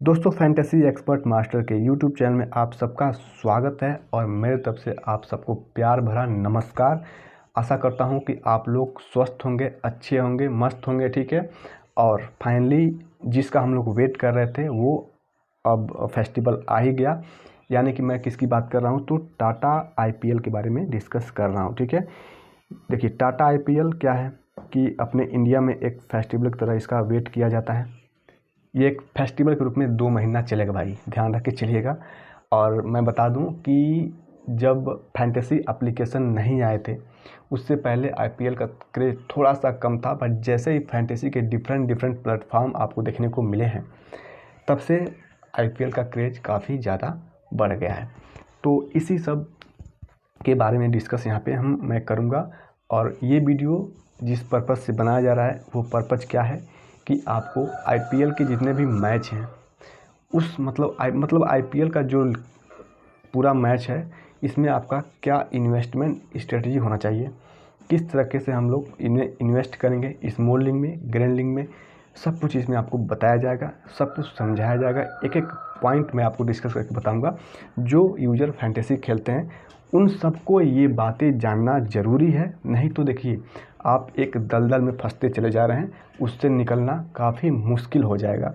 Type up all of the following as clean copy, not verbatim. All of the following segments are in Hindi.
दोस्तों फैंटेसी एक्सपर्ट मास्टर के यूट्यूब चैनल में आप सबका स्वागत है और मेरे तरफ से आप सबको प्यार भरा नमस्कार। आशा करता हूं कि आप लोग स्वस्थ होंगे, अच्छे होंगे, मस्त होंगे, ठीक है। और फाइनली जिसका हम लोग वेट कर रहे थे वो अब फेस्टिवल आ ही गया। यानी कि मैं किसकी बात कर रहा हूं, तो टाटा आईपीएल के बारे में डिस्कस कर रहा हूँ, ठीक है। देखिए टाटा आईपीएल क्या है कि अपने इंडिया में एक फेस्टिवल की तरह इसका वेट किया जाता है। ये एक फेस्टिवल के रूप में 2 महीना चलेगा भाई, ध्यान रख के चलिएगा। और मैं बता दूं कि जब फैंटेसी एप्लीकेशन नहीं आए थे उससे पहले आईपीएल का क्रेज़ थोड़ा सा कम था, बट जैसे ही फैंटेसी के डिफरेंट प्लेटफॉर्म आपको देखने को मिले हैं तब से आईपीएल का क्रेज़ काफ़ी ज़्यादा बढ़ गया है। तो इसी सब के बारे में डिस्कस यहाँ पे मैं करूँगा। और ये वीडियो जिस पर्पज़ से बनाया जा रहा है वो पर्पज़ क्या है कि आपको आईपीएल के जितने भी मैच हैं उस मतलब आईपीएल का जो पूरा मैच है इसमें आपका क्या इन्वेस्टमेंट स्ट्रेटजी होना चाहिए, किस तरीके से हम लोग इन्हें इन्वेस्ट करेंगे स्मॉल लीग में, ग्रैंड लीग में, सब कुछ इसमें आपको बताया जाएगा, सब कुछ समझाया जाएगा। एक एक पॉइंट मैं आपको डिस्कस करके बताऊंगा। जो यूज़र फैंटेसी खेलते हैं उन सबको ये बातें जानना ज़रूरी है, नहीं तो देखिए आप एक दलदल में फंसते चले जा रहे हैं, उससे निकलना काफ़ी मुश्किल हो जाएगा,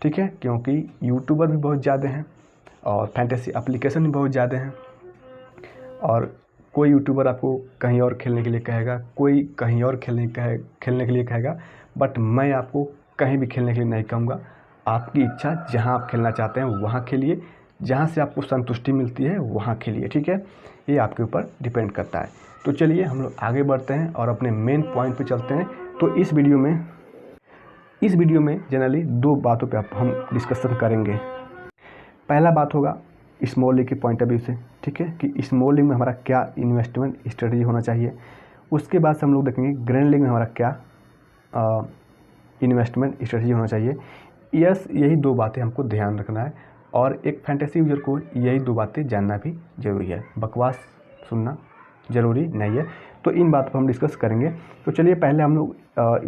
ठीक है। क्योंकि यूट्यूबर भी बहुत ज़्यादा हैं और फैंटेसी एप्लीकेशन भी बहुत ज़्यादा हैं। और कोई यूट्यूबर आपको कहीं और खेलने के लिए कहेगा, कोई कहीं और खेलने के लिए कहेगा, बट मैं आपको कहीं भी खेलने के लिए नहीं कहूँगा। आपकी इच्छा, जहाँ आप खेलना चाहते हैं वहाँ खेलिए, जहाँ से आपको संतुष्टि मिलती है वहाँ खेलिए, ठीक है। ये आपके ऊपर डिपेंड करता है। तो चलिए हम लोग आगे बढ़ते हैं और अपने मेन पॉइंट पे चलते हैं। तो इस वीडियो में जनरली 2 बातों पे हम डिस्कशन करेंगे। पहला बात होगा स्मॉल लीग के पॉइंट ऑफ व्यू से, ठीक है, कि स्मॉल लीग में हमारा क्या इन्वेस्टमेंट स्ट्रेटजी होना चाहिए। उसके बाद से हम लोग देखेंगे ग्रैंड लीग में हमारा क्या इन्वेस्टमेंट स्ट्रेटजी होना चाहिए। यही 2 बातें हमको ध्यान रखना है और एक फैंटेसी यूजर को यही 2 बातें जानना भी ज़रूरी है। बकवास सुनना ज़रूरी नहीं है। तो इन बातों पर हम डिस्कस करेंगे। तो चलिए पहले हम लोग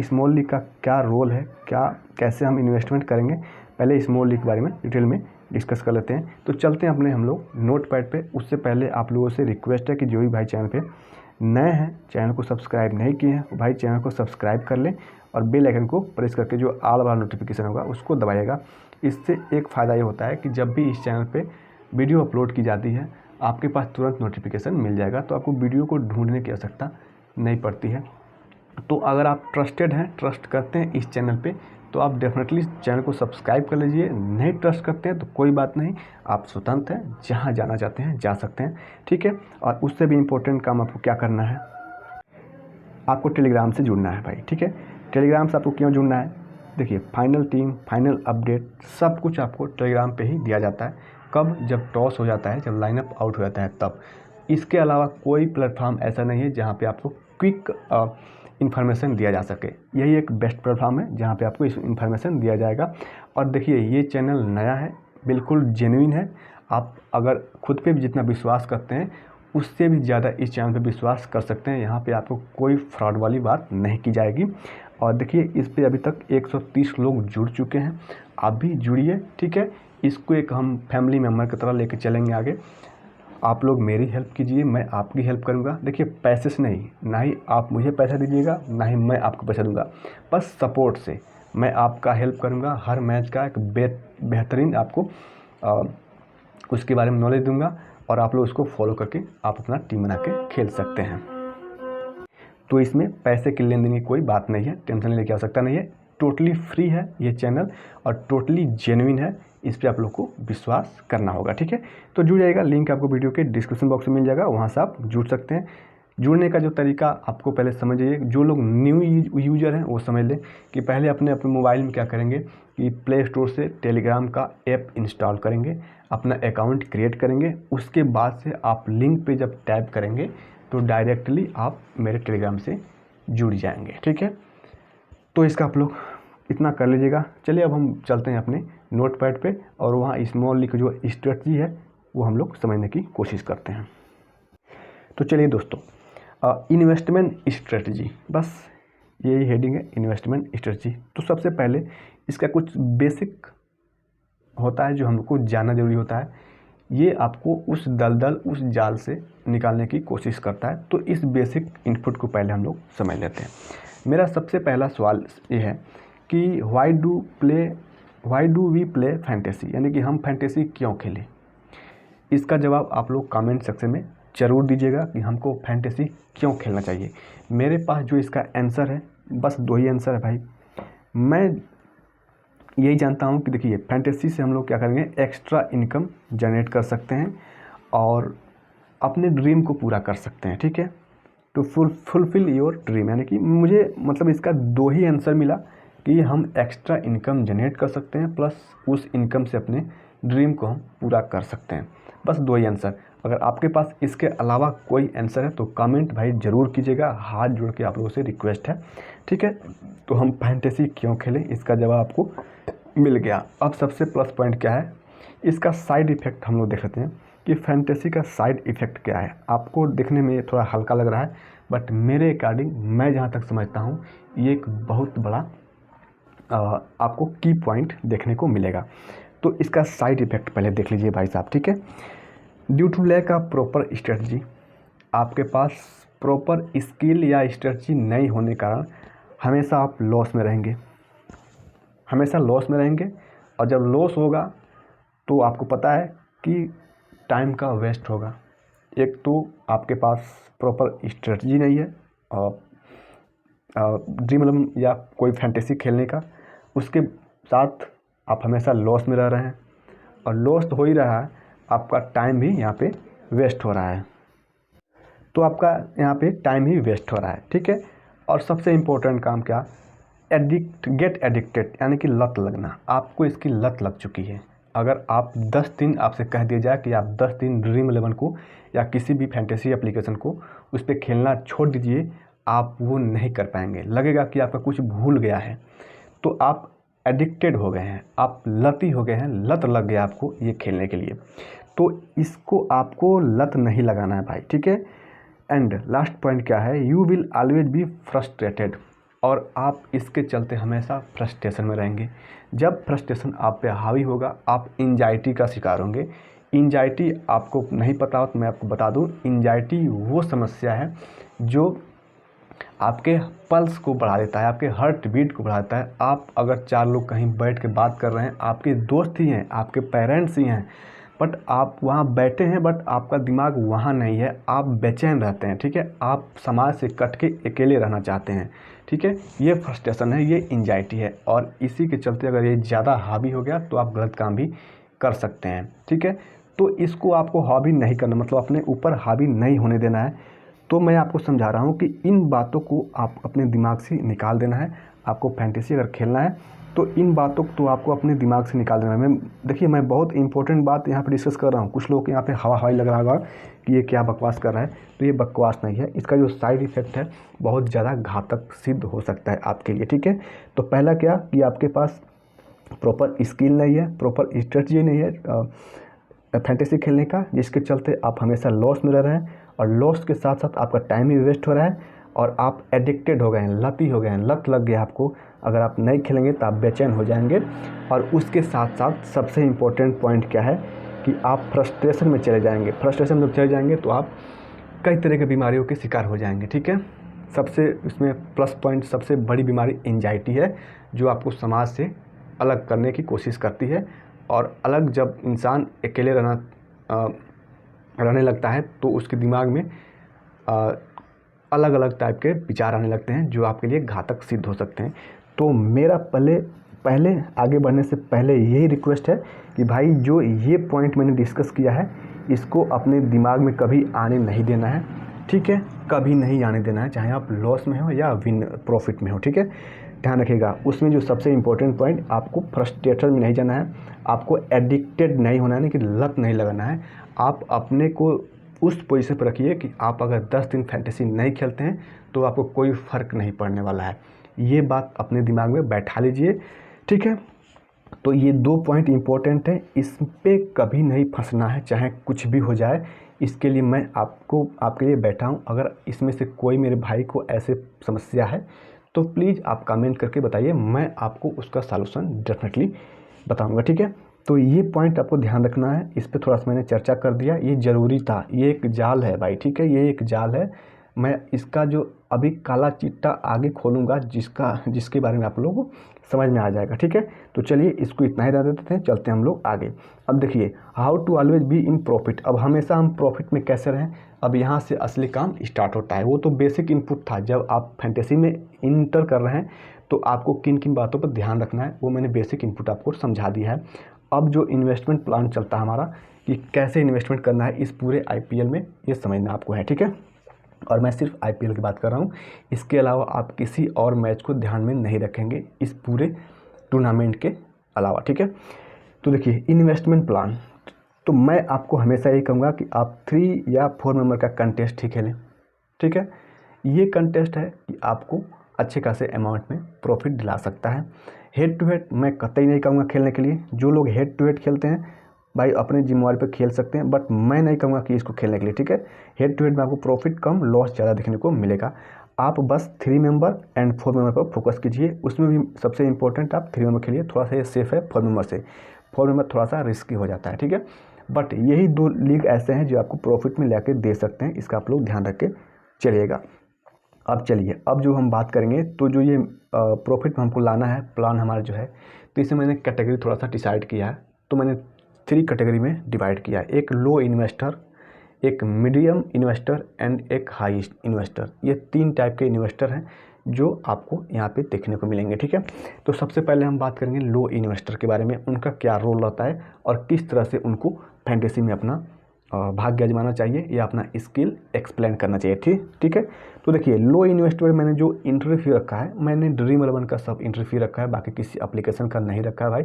स्मॉल लीग का क्या रोल है, कैसे हम इन्वेस्टमेंट करेंगे, पहले स्मॉल लीग के बारे में डिटेल में डिस्कस कर लेते हैं। तो चलते हैं अपने हम लोग नोट पैड पे। उससे पहले आप लोगों से रिक्वेस्ट है कि जो भी भाई चैनल पे नए हैं, चैनल को सब्सक्राइब नहीं किए हैं, भाई चैनल को सब्सक्राइब कर लें और बेल आइकन को प्रेस करके जो ऑल वाला नोटिफिकेशन होगा उसको दबाइएगा। इससे एक फ़ायदा ये होता है कि जब भी इस चैनल पे वीडियो अपलोड की जाती है आपके पास तुरंत नोटिफिकेशन मिल जाएगा, तो आपको वीडियो को ढूंढने की आवश्यकता नहीं पड़ती है। तो अगर आप ट्रस्टेड हैं, ट्रस्ट करते हैं इस चैनल पे, तो आप डेफिनेटली चैनल को सब्सक्राइब कर लीजिए। नहीं ट्रस्ट करते हैं तो कोई बात नहीं, आप स्वतंत्र हैं, जहां जाना चाहते हैं जा सकते हैं, ठीक है। और उससे भी इम्पोर्टेंट काम आपको क्या करना है, आपको टेलीग्राम से जुड़ना है भाई, ठीक है। टेलीग्राम से आपको क्यों जुड़ना है, देखिए फाइनल टीम, फाइनल अपडेट सब कुछ आपको टेलीग्राम पे ही दिया जाता है। कब, जब टॉस हो जाता है, जब लाइनअप आउट हो जाता है तब। इसके अलावा कोई प्लेटफॉर्म ऐसा नहीं है जहाँ पे आपको क्विक इन्फॉर्मेशन दिया जा सके। यही एक बेस्ट प्लेटफॉर्म है जहाँ पे आपको इस इन्फॉर्मेशन दिया जाएगा। और देखिए ये चैनल नया है, बिल्कुल जेन्युइन है। आप अगर खुद पे भी जितना विश्वास करते हैं उससे भी ज़्यादा इस चैनल पे विश्वास कर सकते हैं। यहाँ पे आपको कोई फ्रॉड वाली बात नहीं की जाएगी। और देखिए इस पे अभी तक 130 लोग जुड़ चुके हैं, आप भी जुड़िए, ठीक है। इसको एक हम फैमिली मेम्बर की तरह लेके चलेंगे आगे। आप लोग मेरी हेल्प कीजिए, मैं आपकी हेल्प करूँगा। देखिए पैसे से नहीं, ना ही आप मुझे पैसा दीजिएगा, ना ही मैं आपको पैसा दूंगा, बस सपोर्ट से मैं आपका हेल्प करूँगा। हर मैच का एक बेहतरीन आपको उसके बारे में नॉलेज दूंगा और आप लोग उसको फॉलो करके आप अपना टीम बना के खेल सकते हैं। तो इसमें पैसे के लेन देन की कोई बात नहीं है, टेंशन लेने की आवश्यकता नहीं है। टोटली फ्री है ये चैनल और टोटली जेन्युइन है, इस पर आप लोग को विश्वास करना होगा, ठीक है। तो जुड़ जाएगा, लिंक आपको वीडियो के डिस्क्रिप्शन बॉक्स में मिल जाएगा, वहाँ से आप जुड़ सकते हैं। जुड़ने का जो तरीका आपको पहले समझिए, जो लोग न्यू यूजर हैं वो समझ लें कि पहले अपने मोबाइल में क्या करेंगे कि प्ले स्टोर से टेलीग्राम का ऐप इंस्टॉल करेंगे, अपना अकाउंट क्रिएट करेंगे। उसके बाद से आप लिंक पे जब टैप करेंगे तो डायरेक्टली आप मेरे टेलीग्राम से जुड़ जाएंगे, ठीक है। तो इसका आप लोग इतना कर लीजिएगा। चलिए अब हम चलते हैं अपने नोट पैड पे और वहाँ स्मॉल लीग जो स्ट्रेटजी है वो हम लोग समझने की कोशिश करते हैं। तो चलिए दोस्तों, इन्वेस्टमेंट स्ट्रेटजी, बस यही हेडिंग है, इन्वेस्टमेंट स्ट्रेटजी। तो सबसे पहले इसका कुछ बेसिक होता है जो हमको जानना ज़रूरी होता है। ये आपको उस दलदल, उस जाल से निकालने की कोशिश करता है। तो इस बेसिक इनपुट को पहले हम लोग समझ लेते हैं। मेरा सबसे पहला सवाल ये है कि why do we play fantasy, यानी कि हम फैंटेसी क्यों खेलें। इसका जवाब आप लोग कमेंट सेक्शन में ज़रूर दीजिएगा कि हमको फैंटेसी क्यों खेलना चाहिए। मेरे पास जो इसका आंसर है, बस 2 ही आंसर है भाई। मैं यही जानता हूँ कि देखिए, फैंटेसी से हम लोग क्या करेंगे, एक्स्ट्रा इनकम जनरेट कर सकते हैं और अपने ड्रीम को पूरा कर सकते हैं। ठीक है, टू फुलफिल योर ड्रीम, यानी कि मुझे मतलब इसका 2 ही आंसर मिला कि हम एक्स्ट्रा इनकम जनरेट कर सकते हैं, प्लस उस इनकम से अपने ड्रीम को हम पूरा कर सकते हैं। बस 2 ही आंसर। अगर आपके पास इसके अलावा कोई आंसर है तो कमेंट भाई ज़रूर कीजिएगा, हाथ जोड़ के आप लोगों से रिक्वेस्ट है। ठीक है, तो हम फैंटेसी क्यों खेलें, इसका जवाब आपको मिल गया। अब सबसे प्लस पॉइंट क्या है, इसका साइड इफ़ेक्ट हम लोग देख लेते हैं कि फैंटेसी का साइड इफ़ेक्ट क्या है। आपको देखने में थोड़ा हल्का लग रहा है, बट मेरे अकॉर्डिंग, मैं जहाँ तक समझता हूँ, ये एक बहुत बड़ा आपको की पॉइंट देखने को मिलेगा। तो इसका साइड इफ़ेक्ट पहले देख लीजिए भाई साहब। ठीक है, due to lack of proper strategy, आपके पास प्रॉपर स्किल या स्ट्रेटजी नहीं होने के कारण हमेशा आप लॉस में रहेंगे, हमेशा लॉस में रहेंगे। और जब लॉस होगा तो आपको पता है कि टाइम का वेस्ट होगा। एक तो आपके पास प्रॉपर स्ट्रेटजी नहीं है और ड्रीम 11 या कोई फैंटेसी खेलने का, उसके साथ आप हमेशा लॉस में रह रहे हैं और लॉस तो हो ही रहा है, आपका टाइम भी यहाँ पे वेस्ट हो रहा है। तो आपका यहाँ पे टाइम ही वेस्ट हो रहा है। ठीक है, और सबसे इम्पोर्टेंट काम क्या, गेट एडिक्टेड, यानी कि लत लगना। आपको इसकी लत लग चुकी है। अगर आप 10 दिन आपसे कह दिया जाए कि आप 10 दिन ड्रीम 11 को या किसी भी फैंटेसी एप्लीकेशन को उस पर खेलना छोड़ दीजिए, आप वो नहीं कर पाएंगे। लगेगा कि आपका कुछ भूल गया है। तो आप एडिक्टेड हो गए हैं, आप लती हो गए हैं, लत लग गया आपको ये खेलने के लिए। तो इसको आपको लत नहीं लगाना है भाई। ठीक है, एंड लास्ट पॉइंट क्या है, you will always be frustrated, और आप इसके चलते हमेशा फ्रस्ट्रेशन में रहेंगे। जब फ्रस्ट्रेशन आप पे हावी होगा, आप एंजाइटी का शिकार होंगे। एंजाइटी आपको नहीं पता हो तो मैं आपको बता दूं, एंजाइटी वो समस्या है जो आपके पल्स को बढ़ा देता है, आपके हार्ट बीट को बढ़ाता है। आप अगर 4 लोग कहीं बैठ के बात कर रहे हैं, आपके दोस्त ही हैं, आपके पेरेंट्स ही हैं, बट आप वहाँ बैठे हैं, बट आपका दिमाग वहाँ नहीं है, आप बेचैन रहते हैं। ठीक है, आप समाज से कट के अकेले रहना चाहते हैं। ठीक है, ये फ्रस्ट्रेशन है, ये एंजाइटी है, और इसी के चलते अगर ये ज़्यादा हावी हो गया तो आप गलत काम भी कर सकते हैं। ठीक है, तो इसको आपको हावी नहीं करना, मतलब अपने ऊपर हावी नहीं होने देना है। तो मैं आपको समझा रहा हूँ कि इन बातों को आप अपने दिमाग से निकाल देना है। आपको फैंटेसी अगर खेलना है तो इन बातों को तो आपको अपने दिमाग से निकाल देना है। देखिए, मैं बहुत इंपॉर्टेंट बात यहाँ पे डिस्कस कर रहा हूँ। कुछ लोग यहाँ पे हवा हवाई लग रहा होगा कि ये क्या बकवास कर रहा है, तो ये बकवास नहीं है। इसका जो साइड इफ़ेक्ट है बहुत ज़्यादा घातक सिद्ध हो सकता है आपके लिए। ठीक है, तो पहला क्या कि आपके पास प्रॉपर स्किल नहीं है, प्रॉपर स्ट्रेटजी नहीं है फैंटेसी खेलने का, जिसके चलते आप हमेशा लॉस में रह रहे हैं, और लॉस के साथ साथ आपका टाइम भी वेस्ट हो रहा है, और आप एडिक्टेड हो गए हैं, लती हो गए हैं, लत लग गया आपको। अगर आप नहीं खेलेंगे तो आप बेचैन हो जाएंगे, और उसके साथ साथ सबसे इम्पोर्टेंट पॉइंट क्या है कि आप फ्रस्ट्रेशन में चले जाएंगे। फ्रस्ट्रेशन में चले जाएंगे तो आप कई तरह की बीमारियों के शिकार हो जाएंगे। ठीक है, सबसे इसमें प्लस पॉइंट, सबसे बड़ी बीमारी एंजाइटी है, जो आपको समाज से अलग करने की कोशिश करती है। और अलग जब इंसान अकेले रहने लगता है तो उसके दिमाग में अलग अलग टाइप के विचार आने लगते हैं, जो आपके लिए घातक सिद्ध हो सकते हैं। तो मेरा पहले आगे बढ़ने से पहले यही रिक्वेस्ट है कि भाई, जो ये पॉइंट मैंने डिस्कस किया है, इसको अपने दिमाग में कभी आने नहीं देना है। ठीक है, कभी नहीं आने देना है, चाहे आप लॉस में हो या विन प्रॉफिट में हो। ठीक है, ध्यान रखिएगा। उसमें जो सबसे इम्पोर्टेंट पॉइंट, आपको फ्रस्ट्रेशन में नहीं जाना है, आपको एडिक्टेड नहीं होना है, कि लत नहीं लगाना है। आप अपने को उस पोजीशन पर रखिए कि आप अगर 10 दिन फैंटेसी नहीं खेलते हैं तो आपको कोई फ़र्क नहीं पड़ने वाला है। ये बात अपने दिमाग में बैठा लीजिए। ठीक है, तो ये 2 पॉइंट इम्पोर्टेंट है, इस पे कभी नहीं फंसना है, चाहे कुछ भी हो जाए। इसके लिए मैं आपके लिए बैठा हूँ। अगर इसमें से कोई मेरे भाई को ऐसे समस्या है तो प्लीज़ आप कमेंट करके बताइए, मैं आपको उसका सॉल्यूशन डेफिनेटली बताऊंगा। ठीक है, तो ये पॉइंट आपको ध्यान रखना है, इस पे थोड़ा सा मैंने चर्चा कर दिया, ये ज़रूरी था। ये एक जाल है भाई, ठीक है, ये एक जाल है। मैं इसका जो अभी काला चिट्टा आगे खोलूँगा जिसके बारे में आप लोगों को समझ में आ जाएगा, ठीक है। तो चलिए इसको इतना ही रह देते हैं, चलते हैं हम लोग आगे। अब देखिए, how to always be in profit. अब हमेशा हम प्रॉफिट में कैसे रहें, अब यहाँ से असली काम स्टार्ट होता है। वो तो बेसिक इनपुट था, जब आप फैंटेसी में इंटर कर रहे हैं तो आपको किन किन बातों पर ध्यान रखना है, वो मैंने बेसिक इनपुट आपको समझा दिया है। अब जो इन्वेस्टमेंट प्लान चलता है हमारा, कि कैसे इन्वेस्टमेंट करना है इस पूरे आईपीएल में, ये समझना आपको है, ठीक है। और मैं सिर्फ आईपीएल की बात कर रहा हूँ, इसके अलावा आप किसी और मैच को ध्यान में नहीं रखेंगे इस पूरे टूर्नामेंट के अलावा, ठीक है। तो देखिए, इन्वेस्टमेंट प्लान, तो मैं आपको हमेशा यही कहूँगा कि आप 3 या 4 मेंबर का कंटेस्ट ही खेलें, ठीक है। ये कंटेस्ट है कि आपको अच्छे खासे अमाउंट में प्रॉफिट दिला सकता है। हेड टू हेड मैं कतई नहीं कहूँगा खेलने के लिए। जो लोग हेड टू हेड खेलते हैं भाई अपने जिम्मेवारी पर खेल सकते हैं, बट मैं नहीं कहूँगा कि इसको खेलने के लिए, ठीक है। हेड टू हेड में आपको प्रॉफिट कम, लॉस ज़्यादा देखने को मिलेगा। आप बस 3 मेंबर एंड 4 मेंबर पर फोकस कीजिए। उसमें भी सबसे इंपॉर्टेंट आप 3 मेंबर खेलिए, थोड़ा सा ये सेफ है 4 मेंबर से। 4 मेंबर थोड़ा सा रिस्की हो जाता है, ठीक है। बट यही 2 लीग ऐसे हैं जो आपको प्रॉफिट में लेके दे सकते हैं, इसका आप लोग ध्यान रख के चलिएगा। अब चलिए, अब जो हम बात करेंगे, तो जो ये प्रॉफिट में हमको लाना है प्लान हमारा जो है, तो इसे मैंने कैटेगरी थोड़ा सा डिसाइड किया है। तो मैंने 3 कैटेगरी में डिवाइड किया है, एक लो इन्वेस्टर, एक मीडियम इन्वेस्टर एंड एक हाई इन्वेस्टर। ये 3 टाइप के इन्वेस्टर हैं जो आपको यहाँ पे देखने को मिलेंगे, ठीक है। तो सबसे पहले हम बात करेंगे लो इन्वेस्टर के बारे में, उनका क्या रोल रहता है और किस तरह से उनको फैंटेसी में अपना भाग्य आजमाना चाहिए या अपना स्किल एक्सप्लेन करना चाहिए, ठीक है। तो देखिए, लो इन्वेस्टर में मैंने जो एंट्री फी रखा है, मैंने ड्रीम 11 का सब एंट्री फी रखा है, बाकी किसी एप्लीकेशन का नहीं रखा है भाई।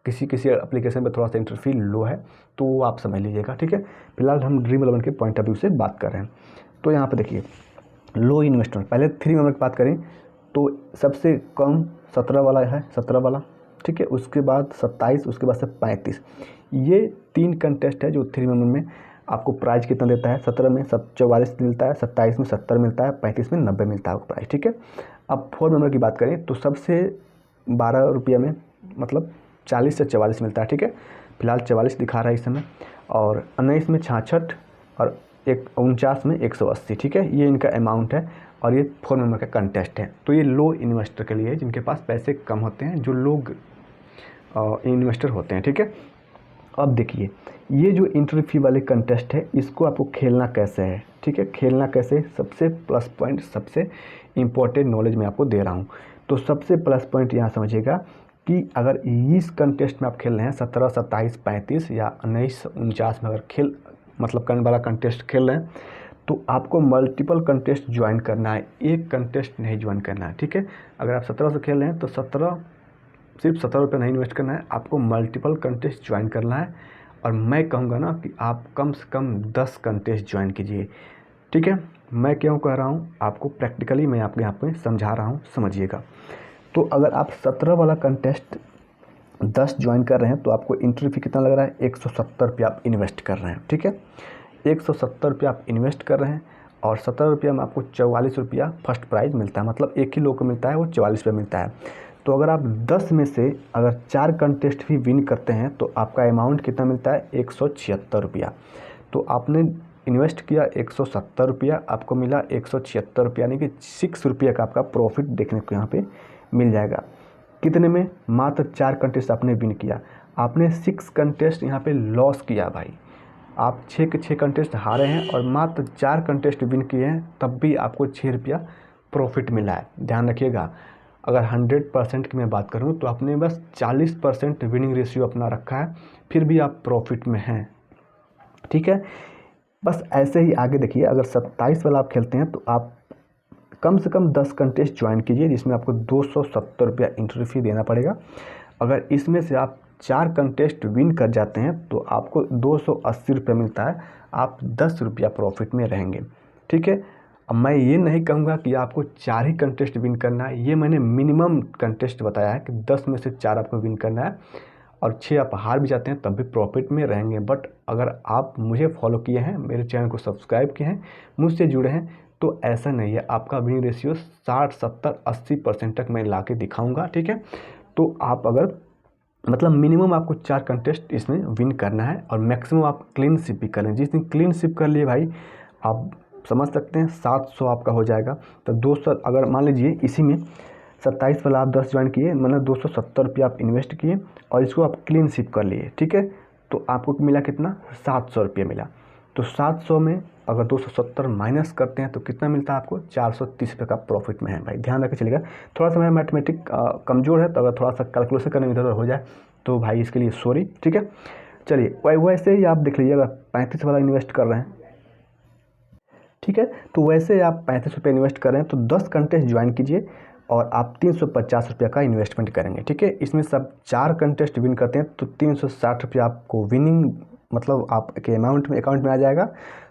किसी एप्लीकेशन में थोड़ा सा एंट्री फी लो है, तो वो आप समझ लीजिएगा, ठीक है। फिलहाल हम ड्रीम 11 के पॉइंट ऑफ व्यू से बात कर रहे हैं। तो यहाँ पर देखिए, लो इन्वेस्टर, पहले 3 मेंबर की बात करें तो सबसे कम 17 वाला है, 17 वाला, ठीक है। उसके बाद 27, उसके बाद से 35। ये 3 कंटेस्ट है जो 3 मेंबर में आपको प्राइस कितना देता है। 17 में 44 मिलता है, 27 में 70 मिलता है, 35 में 90 मिलता है प्राइस, ठीक है। अब 4 मेंबर की बात करें तो सबसे 12 रुपये में मतलब 40 से 44 मिलता है, ठीक है। फिलहाल 44 दिखा रहा है इस समय, और 19 में 66 और 49 में 180, ठीक है। ये इनका अमाउंट है और ये 4 मेंबर का कंटेस्ट है। तो ये लो इन्वेस्टर के लिए है, जिनके पास पैसे कम होते हैं, जो लोग इन्वेस्टर होते हैं, ठीक है। अब देखिए, ये जो एंट्री फी वाले कंटेस्ट है, इसको आपको खेलना कैसे है, ठीक है। खेलना कैसे, सबसे प्लस पॉइंट, सबसे इम्पोर्टेंट नॉलेज मैं आपको दे रहा हूँ। तो सबसे प्लस पॉइंट यहाँ समझिएगा कि अगर इस कंटेस्ट में आप खेल रहे हैं 17, 27, 35 या 19, 49 में अगर मतलब करने वाला कंटेस्ट खेल रहे हैं, तो आपको मल्टीपल कंटेस्ट ज्वाइन करना है, एक कंटेस्ट नहीं ज्वाइन करना है, ठीक है। अगर आप 17 से खेल रहे हैं तो सिर्फ 17 रुपये नहीं इन्वेस्ट करना है, आपको मल्टीपल कंटेस्ट ज्वाइन करना है। और मैं कहूँगा ना कि आप कम से कम 10 कंटेस्ट ज्वाइन कीजिए, ठीक है। मैं क्यों कह रहा हूँ, आपको प्रैक्टिकली मैं आपके यहाँ पे समझा रहा हूँ, समझिएगा। तो अगर आप 17 वाला कंटेस्ट 10 ज्वाइन कर रहे हैं तो आपको एंट्री फी कितना लग रहा है, 170 रुपये आप इन्वेस्ट कर रहे हैं, ठीक है। 170 रुपये आप इन्वेस्ट कर रहे हैं और 17 रुपये में आपको 44 रुपया फर्स्ट प्राइज़ मिलता है, मतलब एक ही लोग को मिलता है, वो 44 रुपये मिलता है। तो अगर आप 10 में से अगर 4 कंटेस्ट भी विन करते हैं तो आपका अमाउंट कितना मिलता है, 176 रुपया। तो आपने इन्वेस्ट किया 170 रुपया, आपको मिला 176 रुपया, यानी कि 6 रुपये का आपका प्रॉफिट देखने को यहाँ पे मिल जाएगा। कितने में, मात्र 4 कंटेस्ट आपने विन किया, आपने 6 कंटेस्ट यहाँ पे लॉस किया भाई। आप 6 के 6 कंटेस्ट हारे हैं और मात्र 4 कंटेस्ट विन किए हैं, तब भी आपको 6 रुपया प्रॉफिट मिला है। ध्यान रखिएगा, अगर 100% की मैं बात करूं तो आपने बस 40% विनिंग रेशियो अपना रखा है, फिर भी आप प्रॉफिट में हैं, ठीक है। बस ऐसे ही आगे देखिए, अगर 27 वाला आप खेलते हैं तो आप कम से कम 10 कंटेस्ट ज्वाइन कीजिए, जिसमें आपको 270 रुपया एंट्री फी देना पड़ेगा। अगर इसमें से आप 4 कंटेस्ट विन कर जाते हैं तो आपको 280 रुपये मिलता है, आप 10 रुपया प्रॉफिट में रहेंगे, ठीक है। अब मैं ये नहीं कहूँगा कि आपको 4 ही कंटेस्ट विन करना है, ये मैंने मिनिमम कंटेस्ट बताया है कि 10 में से 4 आपको विन करना है और 6 आप हार भी जाते हैं तब भी प्रॉफिट में रहेंगे। बट अगर आप मुझे फॉलो किए हैं, मेरे चैनल को सब्सक्राइब किए हैं, मुझसे जुड़े हैं, तो ऐसा नहीं है, आपका विनिंग रेशियो 60, 70, 80% तक मैं ला के दिखाऊँगा, ठीक है। तो आप अगर मतलब मिनिमम आपको 4 कंटेस्ट इसमें विन करना है और मैक्सिमम आप क्लीन स्वीप भी करें। जिस दिन क्लीन स्वीप कर लिए भाई, आप समझ सकते हैं 700 आपका हो जाएगा। तो 200 अगर मान लीजिए इसी में 27 वाला आप 10 ज्वाइन किए, मतलब 270 रुपये आप इन्वेस्ट किए और इसको आप क्लीन स्वीप कर लिए, ठीक है, तो आपको मिला कितना, 700 रुपये मिला। तो 700 में अगर 270 माइनस करते हैं तो कितना मिलता है आपको, 430 रुपये का प्रॉफिट में है भाई, ध्यान रख के चलिएगा। थोड़ा सा मेरा मैथमेटिक कमज़ोर है, तो अगर थोड़ा सा कैलकुलेशन करने में इधर हो जाए तो भाई इसके लिए सॉरी, ठीक है। चलिए वैसे ही आप देख लीजिए, अगर 35 वाला इन्वेस्ट कर रहे हैं, ठीक है, तो वैसे आप 35 रुपये इन्वेस्ट कर रहे हैं तो 10 कंटेस्ट ज्वाइन कीजिए और आप 350 रुपये का इन्वेस्टमेंट करेंगे, ठीक है। इसमें सब 4 कंटेस्ट विन करते हैं तो 360 रुपये आपको विनिंग, मतलब आपके अकाउंट में आ जाएगा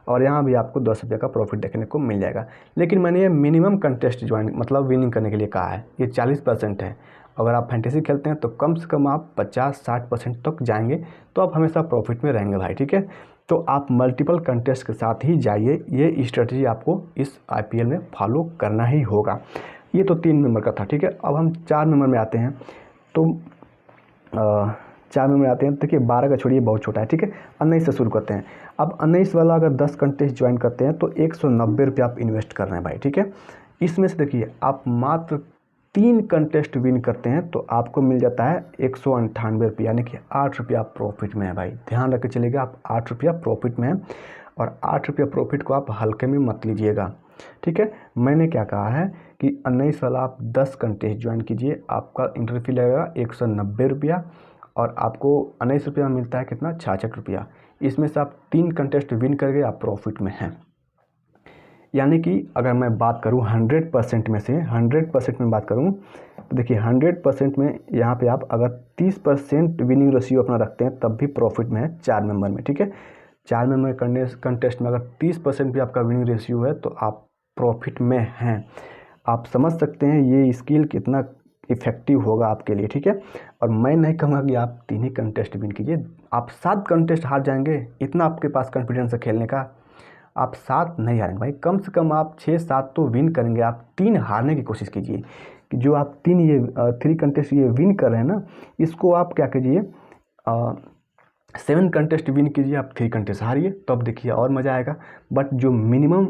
और यहाँ भी आपको 10 रुपये का प्रॉफिट देखने को मिल जाएगा। लेकिन मैंने ये मिनिमम कंटेस्ट ज्वाइन मतलब विनिंग करने के लिए कहा है, ये 40% है। अगर आप फैंटेसी खेलते हैं तो कम से कम आप 50-60% तक जाएंगे, तो आप हमेशा प्रॉफिट में रहेंगे भाई, ठीक है। तो आप मल्टीपल कंटेस्ट के साथ ही जाइए, ये स्ट्रेटजी आपको इस IPL में फॉलो करना ही होगा। ये तो 3 नंबर का था, ठीक है। अब हम 4 नंबर में आते हैं। तो 4 नंबर में आते हैं, देखिए 12 का छोड़िए, बहुत छोटा है, ठीक है। 19 से शुरू करते हैं। अब 19 वाला अगर 10 कंटेस्ट ज्वाइन करते हैं तो 190 रुपये आप इन्वेस्ट कर रहे हैं भाई, ठीक है। इसमें से देखिए आप मात्र 3 कंटेस्ट विन करते हैं तो आपको मिल जाता है 198 रुपये, यानी कि 8 रुपया प्रॉफिट में है भाई, ध्यान रख के चलिएगा। आप 8 रुपया प्रॉफिट में है और 8 रुपया प्रॉफिट को आप हल्के में मत लीजिएगा, ठीक है। मैंने क्या कहा है कि 19 वाला आप 10 कंटेस्ट ज्वाइन कीजिए, आपका एंट्री फी लगेगा 190 रुपया और आपको 19 रुपया में मिलता है कितना, 66 रुपया। इसमें से आप 3 कंटेस्ट विन करके आप प्रॉफिट में हैं। यानी कि अगर मैं बात करूं 100% में से 100% में बात करूं तो देखिए 100% में यहाँ पे आप अगर 30% विनिंग रेशियो अपना रखते हैं तब भी प्रॉफिट में है 4 मेंबर में, ठीक है। 4 मेंबर कंटेस्ट में अगर 30% भी आपका विनिंग रेशियो है तो आप प्रॉफिट में हैं। आप समझ सकते हैं ये स्किल कितना इफेक्टिव होगा आपके लिए, ठीक है। और मैं नहीं कहूँगा कि आप 3 ही कंटेस्ट विन कीजिए, आप 7 कंटेस्ट हार जाएंगे, इतना आपके पास कॉन्फिडेंस है खेलने का, आप 7 नहीं हारेंगे भाई, कम से कम आप 6-7 तो विन करेंगे। आप 3 हारने की कोशिश कीजिए कि जो आप 3 कंटेस्ट ये विन कर रहे हैं ना, इसको आप क्या कीजिए, 7 कंटेस्ट विन कीजिए, आप 3 कंटेस्ट हारिए, तब देखिए और मज़ा आएगा। बट जो मिनिमम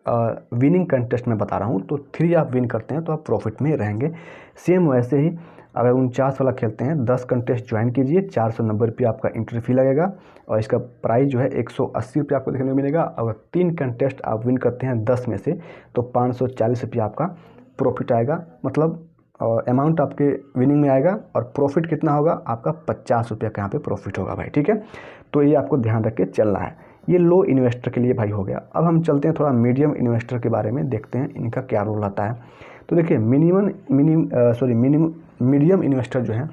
विनिंग कंटेस्ट में बता रहा हूँ तो 3 आप विन करते हैं तो आप प्रॉफिट में रहेंगे। सेम वैसे ही अगर 49 वाला खेलते हैं, 10 कंटेस्ट ज्वाइन कीजिए, 490 रुपये आपका एंट्री फी लगेगा और इसका प्राइस जो है 180 रुपये आपको देखने को मिलेगा। अगर 3 कंटेस्ट आप विन करते हैं 10 में से तो 540 रुपये आपका प्रॉफिट आएगा, मतलब अमाउंट आपके विनिंग में आएगा और प्रॉफिट कितना होगा आपका, 50 रुपये का यहाँ पे प्रॉफिट होगा भाई, ठीक है। तो ये आपको ध्यान रख के चलना है। ये लो इन्वेस्टर के लिए भाई हो गया। अब हम चलते हैं थोड़ा मीडियम इन्वेस्टर के बारे में, देखते हैं इनका क्या रोल आता है। तो देखिए मीडियम इन्वेस्टर जो है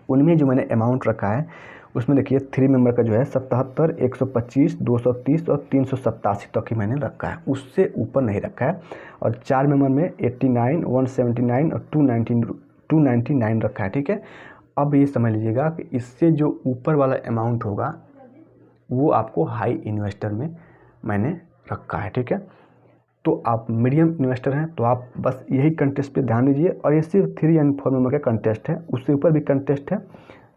उनमें जो मैंने अमाउंट रखा है उसमें देखिए 3 मेंबर का जो है 77, 125, 230 और 387 तक ही मैंने रखा है, उससे ऊपर नहीं रखा है। और 4 मेंबर में 89, 179 और 299 रखा है, ठीक है। अब ये समझ लीजिएगा कि इससे जो ऊपर वाला अमाउंट होगा वो आपको हाई इन्वेस्टर में मैंने रखा है, ठीक है। तो आप मीडियम इन्वेस्टर हैं तो आप बस यही कंटेस्ट पे ध्यान दीजिए, और ये सिर्फ 3 एंड 4 मेंबर का कंटेस्ट है, उससे ऊपर भी कंटेस्ट है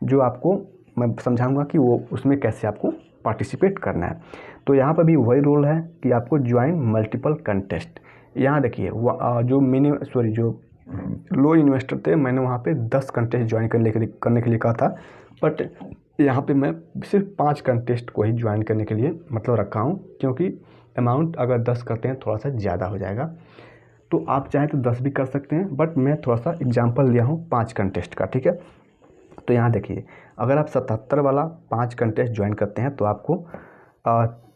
जो आपको मैं समझाऊंगा कि वो उसमें कैसे आपको पार्टिसिपेट करना है। तो यहाँ पर भी वही रूल है कि आपको ज्वाइन मल्टीपल कंटेस्ट। यहाँ देखिए जो लो इन्वेस्टर थे मैंने वहाँ पे 10 कंटेस्ट ज्वाइन करने के लिए कहा था, बट यहाँ पे मैं सिर्फ 5 कंटेस्ट को ही ज्वाइन करने के लिए मतलब रखा हूँ, क्योंकि अमाउंट अगर 10 करते हैं थोड़ा सा ज़्यादा हो जाएगा। तो आप चाहें तो 10 भी कर सकते हैं, बट मैं थोड़ा सा एग्जांपल लिया हूँ 5 कंटेस्ट का, ठीक है। तो यहाँ देखिए अगर आप 77 वाला 5 कंटेस्ट ज्वाइन करते हैं तो आपको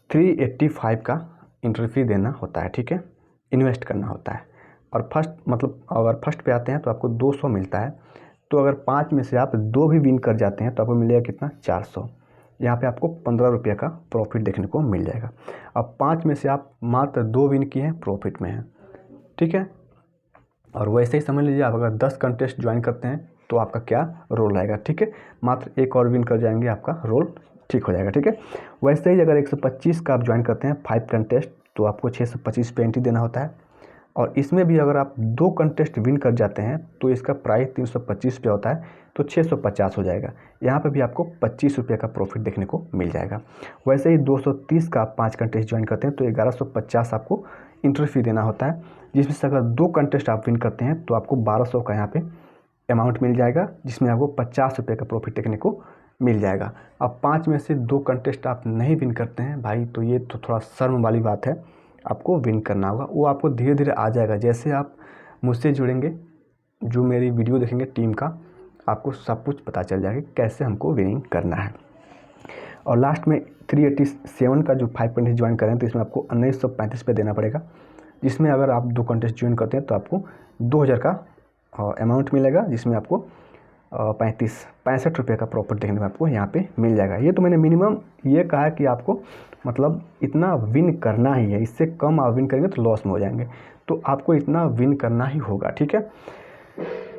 385 का एंट्री फी देना होता है, ठीक है, इन्वेस्ट करना होता है। और अगर फर्स्ट पे आते हैं तो आपको 200 मिलता है। तो अगर 5 में से आप 2 भी विन कर जाते हैं तो आपको मिलेगा कितना, 400। यहाँ पे आपको 15 रुपये का प्रॉफिट देखने को मिल जाएगा। अब 5 में से आप मात्र 2 विन किए हैं, प्रॉफिट में हैं, ठीक है। और वैसे ही समझ लीजिए आप अगर 10 कंटेस्ट ज्वाइन करते हैं तो आपका क्या रोल आएगा, ठीक है। मात्र 1 और विन कर जाएंगे, आपका रोल ठीक हो जाएगा, ठीक है। वैसे ही अगर 125 का आप ज्वाइन करते हैं 5 कंटेस्ट तो आपको 625 पे एंट्री देना होता है। और इसमें भी अगर आप 2 कंटेस्ट विन कर जाते हैं तो इसका प्राइस 325 रुपये होता है, तो 650 हो जाएगा। यहाँ पे भी आपको 25 रुपये का प्रॉफिट देखने को मिल जाएगा। वैसे ही 230 का 5 कंटेस्ट ज्वाइन करते हैं तो 1150 आपको इंट्री फी देना होता है, जिसमें से अगर 2 कंटेस्ट आप विन करते हैं तो आपको 1200 का यहाँ पे अमाउंट मिल जाएगा, जिसमें आपको 50 रुपये का प्रॉफिट देखने को मिल जाएगा। अब 5 में से 2 कंटेस्ट आप नहीं विन करते हैं भाई, तो ये तो थोड़ा शर्म वाली बात है, आपको विन करना होगा। वो आपको धीरे धीरे आ जाएगा, जैसे आप मुझसे जुड़ेंगे, जो मेरी वीडियो देखेंगे टीम का, आपको सब कुछ पता चल जाएगा कैसे हमको विनिंग करना है। और लास्ट में 387 का जो 5 कंटेस्ट ज्वाइन करें तो इसमें आपको 1935 पे देना पड़ेगा, जिसमें अगर आप 2 कंटेस्ट ज्वाइन करते हैं तो आपको 2000 का अमाउंट मिलेगा, जिसमें आपको 65 रुपये का प्रॉफिट देखने में आपको यहाँ पे मिल जाएगा। ये तो मैंने मिनिमम ये कहा है कि आपको मतलब इतना विन करना ही है, इससे कम आप विन करेंगे तो लॉस में हो जाएंगे, तो आपको इतना विन करना ही होगा, ठीक है।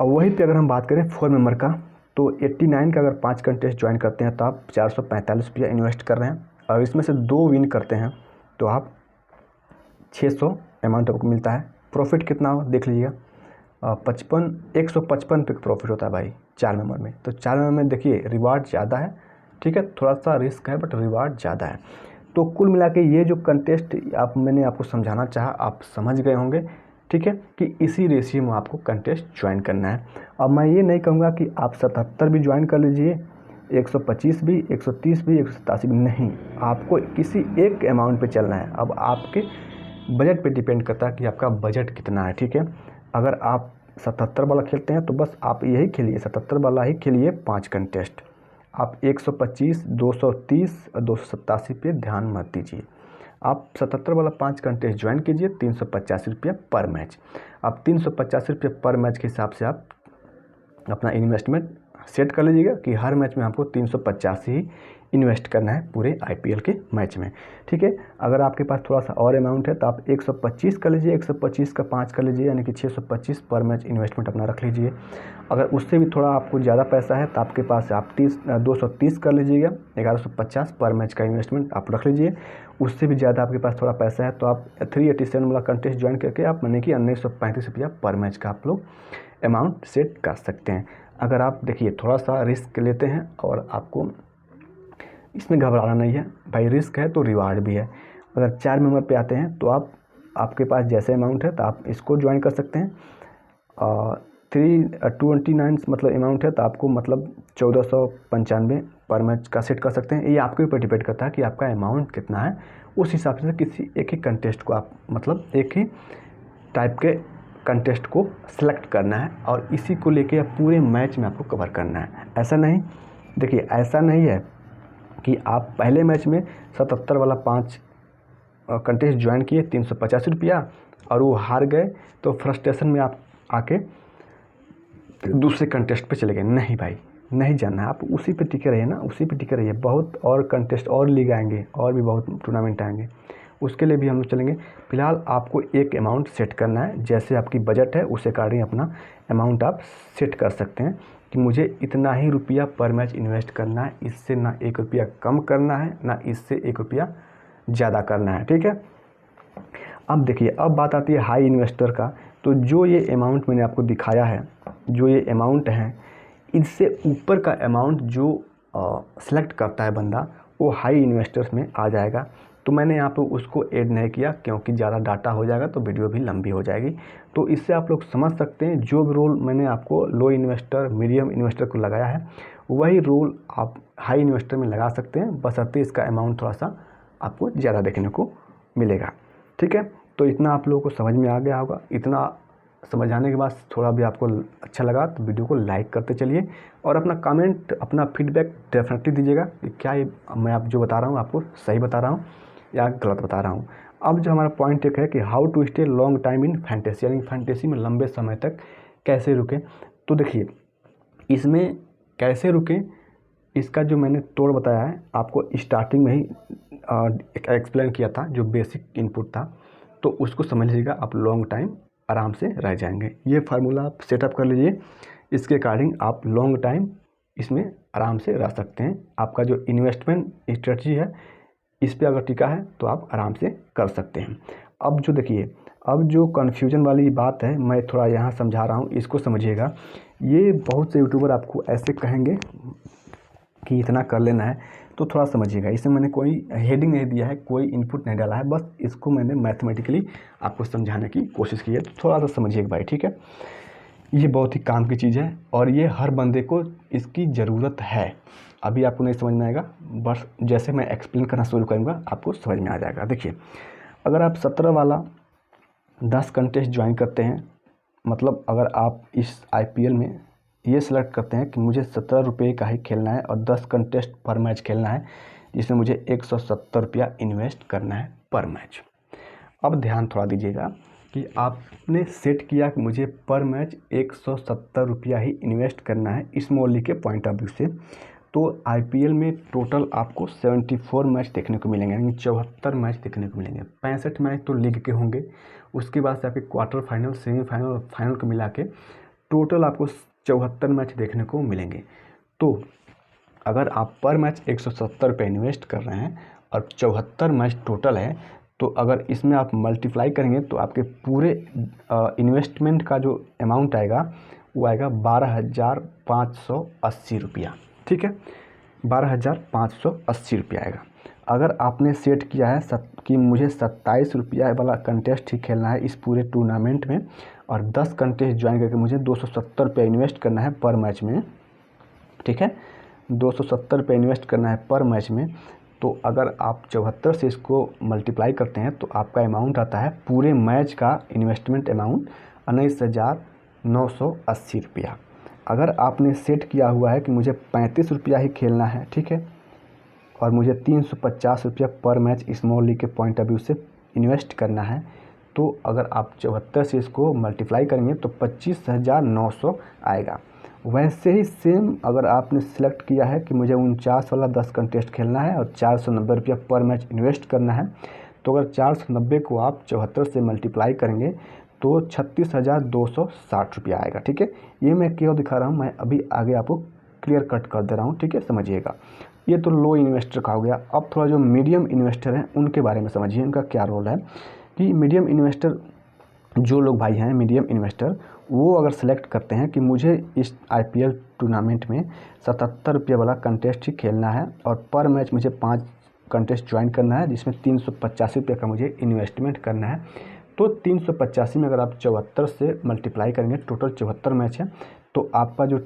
और वहीं पे अगर हम बात करें 4 मेंबर का, तो 89 का अगर 5 कंटेस्ट ज्वाइन करते हैं तो आप 445 रुपया इन्वेस्ट कर रहे हैं, और इसमें से 2 विन करते हैं तो आप 600 अमाउंट आपको मिलता है। प्रॉफिट कितना हो देख लीजिएगा, 155 पे प्रॉफिट होता है भाई 4 मेंबर में। तो 4 मेंबर में देखिए रिवार्ड ज़्यादा है, ठीक है, थोड़ा सा रिस्क है बट रिवार्ड ज़्यादा है। तो कुल मिला के ये जो कंटेस्ट मैंने आपको समझाना चाहा, आप समझ गए होंगे, ठीक है, कि इसी रेशियो में आपको कंटेस्ट ज्वाइन करना है। अब मैं ये नहीं कहूँगा कि आप 77 भी ज्वाइन कर लीजिए, 125 भी, 130 भी, 187 भी, नहीं, आपको किसी एक अमाउंट पे चलना है। अब आपके बजट पे डिपेंड करता है कि आपका बजट कितना है, ठीक है। अगर आप 77 वाला खेलते हैं तो बस आप यही खेलिए, 77 वाला ही खेलिए 5 कंटेस्ट। आप 125, 230 और 287 पे ध्यान मत दीजिए। आप 77 वाला 5 कंटेस्ट ज्वाइन कीजिए, 385 रुपये पर मैच। अब 385 रुपये पर मैच के हिसाब से आप अपना इन्वेस्टमेंट सेट कर लीजिएगा कि हर मैच में आपको 350 ही इन्वेस्ट करना है पूरे IPL के मैच में, ठीक है। अगर आपके पास थोड़ा सा और अमाउंट है तो आप 125 कर लीजिए, 125 का 5 कर लीजिए, यानी कि 625 पर मैच इन्वेस्टमेंट अपना रख लीजिए। अगर उससे भी थोड़ा आपको ज़्यादा पैसा है तो आपके पास आप 230 कर लीजिएगा, 1150 पर मैच का इन्वेस्टमेंट आप रख लीजिए। उससे भी ज़्यादा आपके पास थोड़ा पैसा है तो आप 387 वाला कंटेस्ट ज्वाइन करके आप माने कि 1935 रुपया पर मैच का आप लोग अमाउंट सेट कर सकते हैं। अगर आप देखिए थोड़ा सा रिस्क लेते हैं और आपको इसमें घबराना नहीं है भाई, रिस्क है तो रिवार्ड भी है। अगर 4 मेंबर पे आते हैं तो आपके पास जैसे अमाउंट है तो आप इसको ज्वाइन कर सकते हैं। 329 मतलब अमाउंट है तो आपको मतलब 1495 पर मैच का सेट कर सकते हैं। ये आपके ऊपर डिपेंड करता है कि आपका अमाउंट कितना है, उस हिसाब से किसी एक ही कंटेस्ट को आप मतलब एक ही टाइप के कंटेस्ट को सिलेक्ट करना है और इसी को लेके आप पूरे मैच में आपको कवर करना है। ऐसा नहीं, देखिए ऐसा नहीं है कि आप पहले मैच में 77 वाला 5 कंटेस्ट ज्वाइन किए 385 रुपया और वो हार गए तो फ्रस्ट्रेशन में आप आके दूसरे कंटेस्ट पे चले गए। नहीं भाई, नहीं जाना है, आप उसी पे टिके रहिए ना, उसी पे टिके रहिए। बहुत और कंटेस्ट और लीग आएंगे और भी बहुत टूर्नामेंट आएंगे, उसके लिए भी हम लोग चलेंगे। फिलहाल आपको एक अमाउंट सेट करना है, जैसे आपकी बजट है उस अकॉर्डिंग अपना अमाउंट आप सेट कर सकते हैं कि मुझे इतना ही रुपया पर मैच इन्वेस्ट करना है, इससे ना 1 रुपया कम करना है ना इससे 1 रुपया ज़्यादा करना है, ठीक है। अब देखिए, अब बात आती है हाई इन्वेस्टर का। तो जो ये अमाउंट मैंने आपको दिखाया है, जो ये अमाउंट है, इससे ऊपर का अमाउंट जो सेलेक्ट करता है बंदा, वो हाई इन्वेस्टर्स में आ जाएगा। तो मैंने यहाँ पे उसको ऐड नहीं किया क्योंकि ज़्यादा डाटा हो जाएगा तो वीडियो भी लंबी हो जाएगी। तो इससे आप लोग समझ सकते हैं जो भी रोल मैंने आपको लो इन्वेस्टर, मीडियम इन्वेस्टर को लगाया है, वही रोल आप हाई इन्वेस्टर में लगा सकते हैं, बशर्ते इसका अमाउंट थोड़ा सा आपको ज़्यादा देखने को मिलेगा, ठीक है। तो इतना आप लोगों को समझ में आ गया होगा। इतना समझ आने के बाद थोड़ा भी आपको अच्छा लगा तो वीडियो को लाइक करते चलिए और अपना कमेंट, अपना फीडबैक डेफिनेटली दीजिएगा कि क्या ये मैं आप जो बता रहा हूँ आपको सही बता रहा हूँ या गलत बता रहा हूँ। अब जो हमारा पॉइंट एक है कि how to stay long time in fantasy, यानी फैंटेसी में लंबे समय तक कैसे रुकें। तो देखिए, इसमें कैसे रुकें इसका जो मैंने तोड़ बताया है आपको स्टार्टिंग में ही एक्सप्लेन किया था, जो बेसिक इनपुट था, तो उसको समझ लीजिएगा, आप लॉन्ग टाइम आराम से रह जाएंगे। ये फार्मूला आप सेटअप कर लीजिए, इसके अकॉर्डिंग आप लॉन्ग टाइम इसमें आराम से रह सकते हैं। आपका जो इन्वेस्टमेंट स्ट्रेटजी है इस पर अगर टिका है तो आप आराम से कर सकते हैं। अब जो देखिए, अब जो कन्फ्यूजन वाली बात है मैं थोड़ा यहाँ समझा रहा हूँ, इसको समझिएगा। ये बहुत से यूट्यूबर आपको ऐसे कहेंगे कि इतना कर लेना है, तो थोड़ा समझिएगा। इसमें मैंने कोई हेडिंग नहीं दिया है, कोई इनपुट नहीं डाला है, बस इसको मैंने मैथमेटिकली आपको समझाने की कोशिश की है, तो थोड़ा सा समझिएगा भाई, ठीक है। ये बहुत ही काम की चीज़ है और ये हर बंदे को इसकी ज़रूरत है। अभी आपको नहीं समझ में आएगा, बस जैसे मैं एक्सप्लेन करना शुरू करूँगा आपको समझ में आ जाएगा। देखिए, अगर आप 17 वाला 10 कंटेस्ट ज्वाइन करते हैं, मतलब अगर आप इस IPL में ये सिलेक्ट करते हैं कि मुझे 17 रुपये का ही खेलना है और 10 कंटेस्ट पर मैच खेलना है, जिसमें मुझे 170 रुपया इन्वेस्ट करना है पर मैच। अब ध्यान थोड़ा दीजिएगा कि आपने सेट किया कि मुझे पर मैच 170 रुपया ही इन्वेस्ट करना है स्मॉल लीग के पॉइंट ऑफ व्यू से। तो IPL में टोटल आपको 74 मैच देखने को मिलेंगे, यानी 74 मैच देखने को मिलेंगे। 65 मैच तो लीग के होंगे, उसके बाद से आपके क्वार्टर फाइनल, सेमीफाइनल और फाइनल को मिला के टोटल आपको 74 मैच देखने को मिलेंगे। तो अगर आप पर मैच 170 रुपये इन्वेस्ट कर रहे हैं और 74 मैच टोटल है, तो अगर इसमें आप मल्टीप्लाई करेंगे तो आपके पूरे इन्वेस्टमेंट का जो अमाउंट आएगा वो आएगा 12,580 रुपया, ठीक है। 12,580 रुपया आएगा। अगर आपने सेट किया है कि मुझे 27 रुपया वाला कंटेस्ट ही खेलना है इस पूरे टूर्नामेंट में और 10 कंटेस्ट ज्वाइन करके मुझे 270 रुपया इन्वेस्ट करना है पर मैच में, ठीक है, 270 रुपये इन्वेस्ट करना है पर मैच में, तो अगर आप 74 से इसको मल्टीप्लाई करते हैं तो आपका अमाउंट आता है पूरे मैच का इन्वेस्टमेंट अमाउंट 19,980 रुपया। अगर आपने सेट किया हुआ है कि मुझे 35 रुपया ही खेलना है, ठीक है, और मुझे 350 रुपया पर मैच स्मॉल लीग के पॉइंट ऑफ व्यू से इन्वेस्ट करना है, तो अगर आप 74 से इसको मल्टीप्लाई करेंगे तो 25,900 आएगा। वैसे ही सेम अगर आपने सिलेक्ट किया है कि मुझे 49 वाला 10 कंटेस्ट खेलना है और 490 रुपया पर मैच इन्वेस्ट करना है, तो अगर 490 को आप 74 से मल्टीप्लाई करेंगे तो 36,260 रुपया आएगा, ठीक है। ये मैं क्यों दिखा रहा हूँ, मैं अभी आगे आपको क्लियर कट कर दे रहा हूँ, ठीक है, समझिएगा। ये तो लो इन्वेस्टर का हो गया। अब थोड़ा जो मीडियम इन्वेस्टर हैं उनके बारे में समझिए, उनका क्या रोल है। कि मीडियम इन्वेस्टर, जो लोग भाई हैं मीडियम इन्वेस्टर, वो अगर सेलेक्ट करते हैं कि मुझे इस IPL टूर्नामेंट में 77 रुपये वाला कंटेस्ट ही खेलना है और पर मैच मुझे 5 कंटेस्ट ज्वाइन करना है जिसमें 385 रुपये का मुझे इन्वेस्टमेंट करना है, तो 385 में अगर आप 74 से मल्टीप्लाई करेंगे, टोटल 74 मैच है, तो आपका जो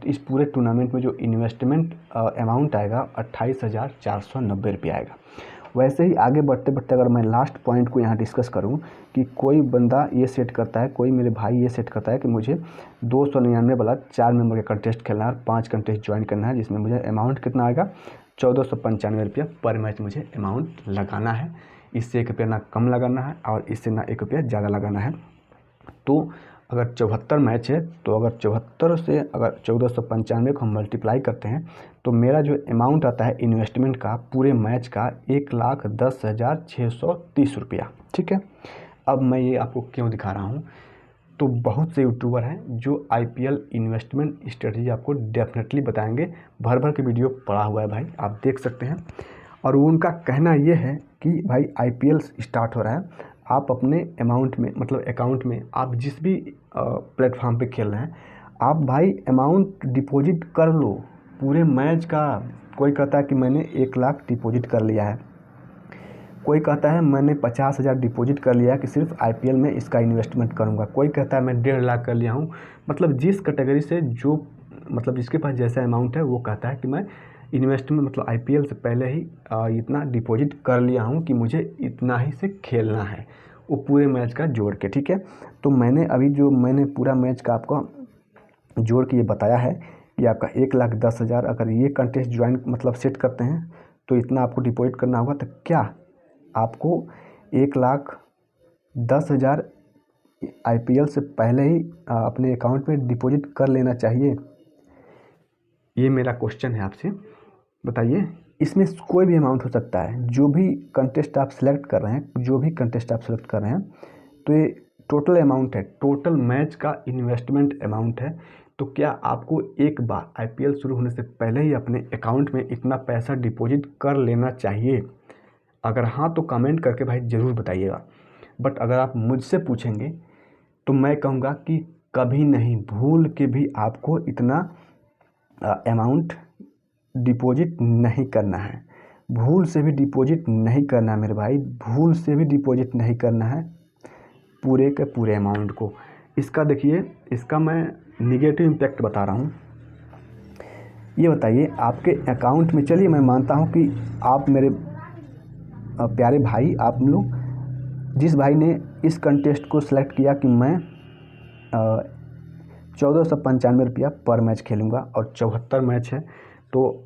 इस पूरे टूर्नामेंट में जो इन्वेस्टमेंट अमाउंट आएगा 28,490 रुपये आएगा। वैसे ही आगे बढ़ते बढ़ते अगर मैं लास्ट पॉइंट को यहाँ डिस्कस करूँ कि कोई बंदा ये सेट करता है, कोई मेरे भाई ये सेट करता है कि मुझे 299 वाला 4 मेंबर का कंटेस्ट खेलना है और 5 कंटेस्ट ज्वाइन करना है, जिसमें मुझे अमाउंट कितना आएगा 1495 रुपया पर मैच मुझे अमाउंट लगाना है। इससे 1 रुपया ना कम लगाना है और इससे ना 1 रुपया ज़्यादा लगाना है। तो अगर 74 मैच है तो अगर 74 से अगर 1495 को हम मल्टीप्लाई करते हैं तो मेरा जो अमाउंट आता है इन्वेस्टमेंट का पूरे मैच का 1,10,630 रुपया, ठीक है। अब मैं ये आपको क्यों दिखा रहा हूँ, तो बहुत से यूट्यूबर हैं जो IPL इन्वेस्टमेंट स्ट्रेटजी आपको डेफिनेटली बताएंगे। भर भर के वीडियो पड़ा हुआ है भाई, आप देख सकते हैं। और उनका कहना ये है कि भाई IPL स्टार्ट हो रहा है, आप अपने अमाउंट में, मतलब अकाउंट में, आप जिस भी प्लेटफॉर्म पे खेल रहे हैं, आप भाई अमाउंट डिपॉजिट कर लो पूरे मैच का। कोई कहता है कि मैंने 1 लाख डिपॉजिट कर लिया है, कोई कहता है मैंने 50,000 डिपॉजिट कर लिया है कि सिर्फ IPL में इसका इन्वेस्टमेंट करूंगा, कोई कहता है मैं 1.5 लाख कर लिया हूं। मतलब जिस कैटेगरी से जो, मतलब जिसके पास जैसा अमाउंट है वो कहता है कि मैं इन्वेस्टमेंट, मतलब IPL से पहले ही इतना डिपॉजिट कर लिया हूं कि मुझे इतना ही से खेलना है, वो पूरे मैच का जोड़ के, ठीक है। तो मैंने अभी जो मैंने पूरा मैच का आपको जोड़ के ये बताया है कि आपका 1,10,000 अगर ये कंटेस्ट ज्वाइन मतलब सेट करते हैं तो इतना आपको डिपॉजिट करना होगा। तो क्या आपको 1,10,000 IPL से पहले ही अपने अकाउंट में डिपॉजिट कर लेना चाहिए? ये मेरा क्वेश्चन है आपसे, बताइए। इसमें कोई भी अमाउंट हो सकता है, जो भी कंटेस्ट आप सेलेक्ट कर रहे हैं, जो भी कंटेस्ट आप सेलेक्ट कर रहे हैं, तो ये टोटल अमाउंट है, टोटल मैच का इन्वेस्टमेंट अमाउंट है। तो क्या आपको एक बार IPL शुरू होने से पहले ही अपने अकाउंट में इतना पैसा डिपॉजिट कर लेना चाहिए? अगर हाँ तो कमेंट करके भाई ज़रूर बताइएगा। बट अगर आप मुझसे पूछेंगे तो मैं कहूँगा कि कभी नहीं, भूल के भी आपको इतना अमाउंट डिपॉजिट नहीं करना है। भूल से भी डिपॉजिट नहीं करना है मेरे भाई, भूल से भी डिपॉजिट नहीं करना है पूरे के पूरे अमाउंट को। इसका देखिए, इसका मैं निगेटिव इम्पैक्ट बता रहा हूँ। ये बताइए आपके अकाउंट में, चलिए मैं मानता हूँ कि आप मेरे प्यारे भाई, आप लोग जिस भाई ने इस कंटेस्ट को सिलेक्ट किया कि मैं 1495 रुपया पर मैच खेलूँगा और 74 मैच है, तो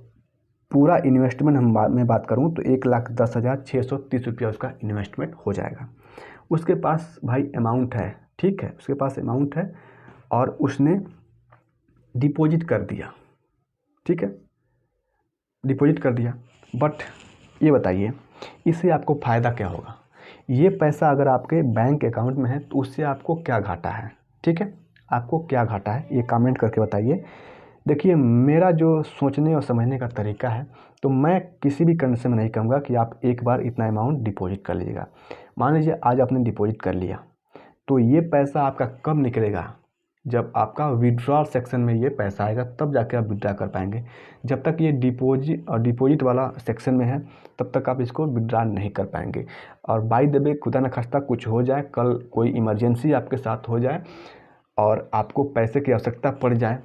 पूरा इन्वेस्टमेंट मैं बात करूँ तो 1,10,630 रुपया उसका इन्वेस्टमेंट हो जाएगा। उसके पास भाई अमाउंट है, ठीक है, उसके पास अमाउंट है और उसने डिपॉजिट कर दिया, ठीक है, डिपॉजिट कर दिया। बट ये बताइए इससे आपको फ़ायदा क्या होगा? ये पैसा अगर आपके बैंक अकाउंट में है तो उससे आपको क्या घाटा है, ठीक है, आपको क्या घाटा है ये कमेंट करके बताइए। देखिए मेरा जो सोचने और समझने का तरीका है, तो मैं किसी भी कंडीशन में नहीं कहूँगा कि आप एक बार इतना अमाउंट डिपॉजिट कर लीजिएगा। मान लीजिए आज आपने डिपॉजिट कर लिया, तो ये पैसा आपका कब निकलेगा? जब आपका विड्रॉल सेक्शन में ये पैसा आएगा तब जाके आप विड्रा कर पाएंगे। जब तक ये डिपॉजिट वाला सेक्शन में है तब तक आप इसको विड्रा नहीं कर पाएंगे। और बाय द वे खुदा न खास्ता कुछ हो जाए, कल कोई इमरजेंसी आपके साथ हो जाए और आपको पैसे की आवश्यकता पड़ जाए,